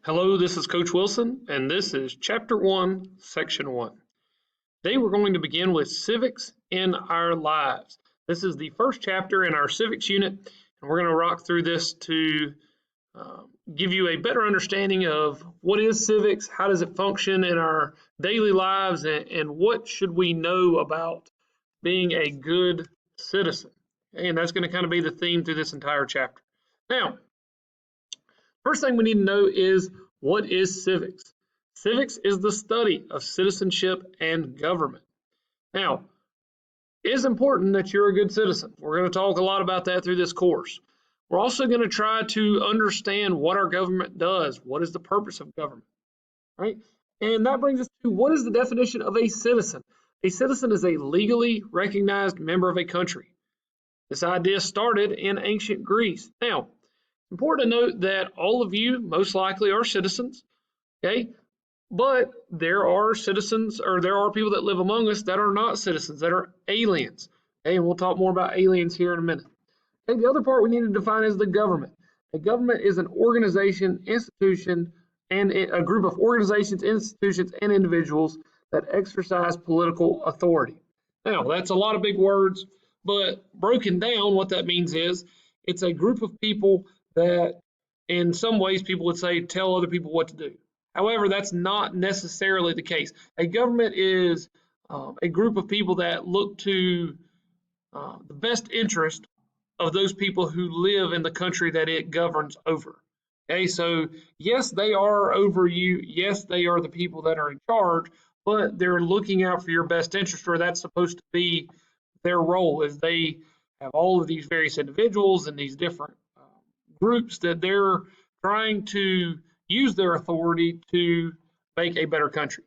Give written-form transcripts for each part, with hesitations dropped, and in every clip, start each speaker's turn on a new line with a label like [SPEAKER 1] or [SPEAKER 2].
[SPEAKER 1] Hello, this is Coach Wilson, and this is Chapter 1, Section 1. Today we're going to begin with civics in our lives. This is the first chapter in our civics unit, and we're going to rock through this to give you a better understanding of what is civics, how does it function in our daily lives, and what should we know about being a good citizen. And that's going to kind of be the theme through this entire chapter. Now, first thing we need to know is, what is civics? Civics is the study of citizenship and government. Now, it is important that you're a good citizen. We're going to talk a lot about that through this course. We're also going to try to understand what our government does. What is the purpose of government, right? And that brings us to, what is the definition of a citizen? A citizen is a legally recognized member of a country. This idea started in ancient Greece. Now, important to note that all of you most likely are citizens, okay? But there are citizens, or there are people that live among us that are not citizens, that are aliens. Okay, and we'll talk more about aliens here in a minute. Okay, the other part we need to define is the government. A government is an organization, institution, and a group of organizations, institutions, and individuals that exercise political authority. Now, that's a lot of big words, but broken down, what that means is it's a group of people that, in some ways, people would say tell other people what to do. However, that's not necessarily the case. A government is a group of people that look to the best interest of those people who live in the country that it governs over. Okay, so yes, they are over you. Yes, they are the people that are in charge, but they're looking out for your best interest, or that's supposed to be their role, is they have all of these various individuals and these different groups that they're trying to use their authority to make a better country.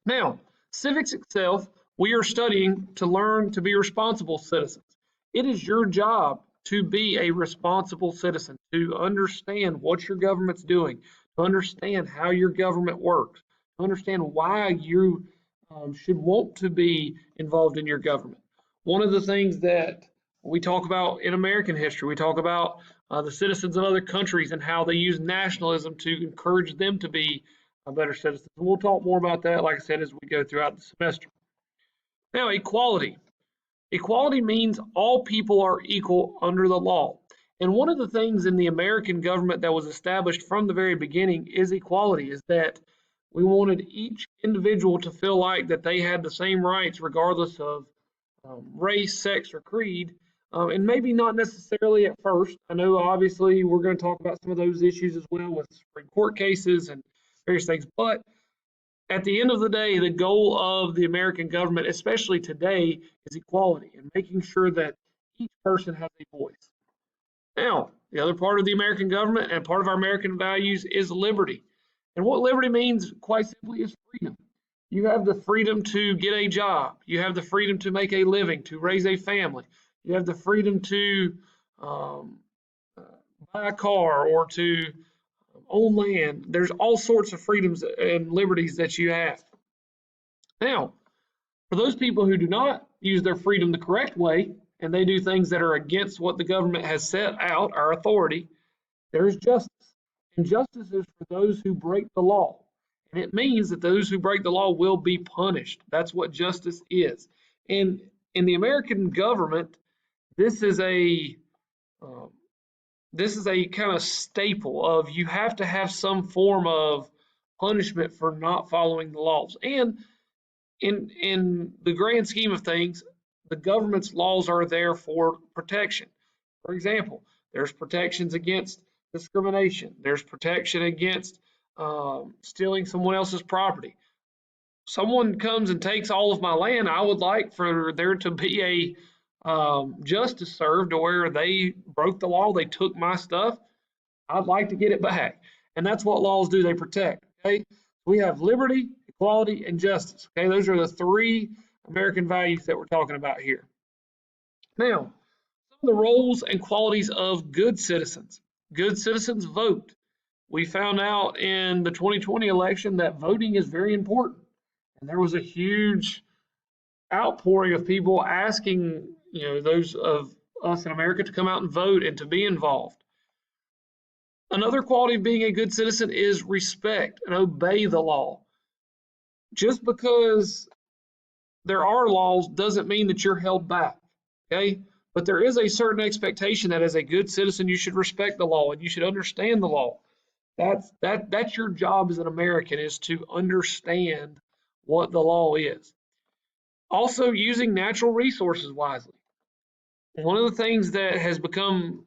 [SPEAKER 1] Now, civics itself, we are studying to learn to be responsible citizens. It is your job to be a responsible citizen, to understand what your government's doing, to understand how your government works, to understand why you should want to be involved in your government. One of the things that we talk about in American history, we talk about the citizens of other countries and how they use nationalism to encourage them to be better citizens. And we'll talk more about that, like I said, as we go throughout the semester. Now, equality. Equality means all people are equal under the law. And one of the things in the American government that was established from the very beginning is equality, is that we wanted each individual to feel like that they had the same rights regardless of race, sex, or creed. And maybe not necessarily at first. I know obviously we're going to talk about some of those issues as well with Supreme Court cases and various things. But at the end of the day, the goal of the American government, especially today, is equality and making sure that each person has a voice. Now, the other part of the American government and part of our American values is liberty. And what liberty means, quite simply, is freedom. You have the freedom to get a job. You have the freedom to make a living, to raise a family. You have the freedom to buy a car or to own land. There's all sorts of freedoms and liberties that you have. Now, for those people who do not use their freedom the correct way, and they do things that are against what the government has set out, our authority, there's justice. And justice is for those who break the law. And it means that those who break the law will be punished. That's what justice is. And in the American government, this is a kind of staple of, you have to have some form of punishment for not following the laws. And in the grand scheme of things, the government's laws are there for protection. For example, there's protections against discrimination. There's protection against stealing someone else's property. Someone comes and takes all of my land, I would like for there to be a justice served to where they broke the law, they took my stuff, I'd like to get it back. And that's what laws do, they protect. Okay, we have liberty, equality, and justice. Okay, those are the three American values that we're talking about here. Now, some of the roles and qualities of good citizens. Good citizens vote. We found out in the 2020 election that voting is very important. And there was a huge outpouring of people asking, those of us in America to come out and vote and to be involved. Another quality of being a good citizen is respect and obey the law. Just because there are laws doesn't mean that you're held back, okay? But there is a certain expectation that as a good citizen, you should respect the law and you should understand the law. That's your job as an American, is to understand what the law is. Also, using natural resources wisely. One of the things that has become,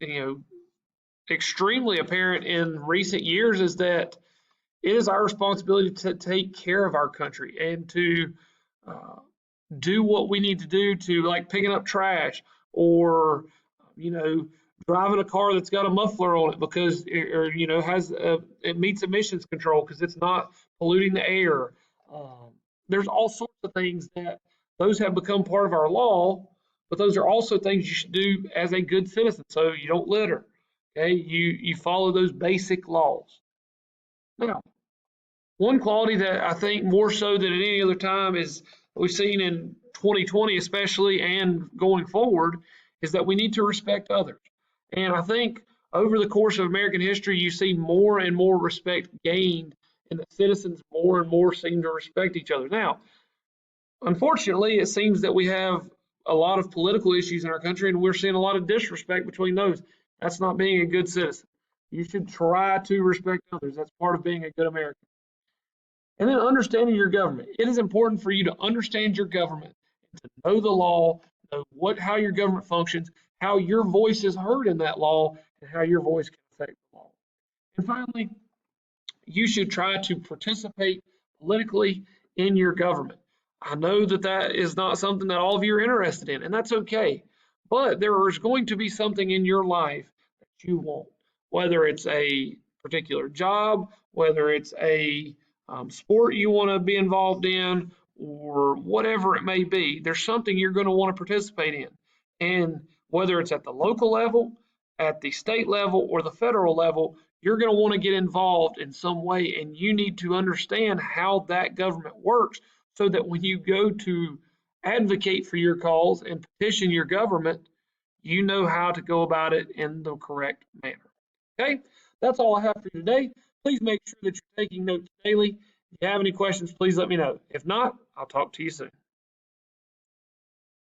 [SPEAKER 1] you know, extremely apparent in recent years is that it is our responsibility to take care of our country and to uh, do what we need to do, to like picking up trash, or you know, driving a car that's got a muffler on it because or you know, has it meets emissions control because it's not polluting the air. um, there's all sorts of things that those have become part of our law, but those are also things you should do as a good citizen. So you don't litter, okay? You follow those basic laws. Now, one quality that I think more so than at any other time is we've seen in 2020 especially and going forward is that we need to respect others. And I think over the course of American history, you see more and more respect gained, and the citizens more and more seem to respect each other. Now, unfortunately, it seems that we have a lot of political issues in our country, and we're seeing a lot of disrespect between those. That's not being a good citizen. You should try to respect others. That's part of being a good American. And then understanding your government. It is important for you to understand your government, to know the law, know how your government functions, how your voice is heard in that law, and how your voice can affect the law. And finally, you should try to participate politically in your government. I know that that is not something that all of you are interested in, and that's okay. But there is going to be something in your life that you want, whether it's a particular job, whether it's a sport you want to be involved in, or whatever it may be. There's something you're going to want to participate in. And whether it's at the local level, at the state level, or the federal level, you're going to want to get involved in some way, and you need to understand how that government works so that when you go to advocate for your cause and petition your government, you know how to go about it in the correct manner. Okay, that's all I have for you today. Please make sure that you're taking notes daily. If you have any questions, please let me know. If not, I'll talk to you soon.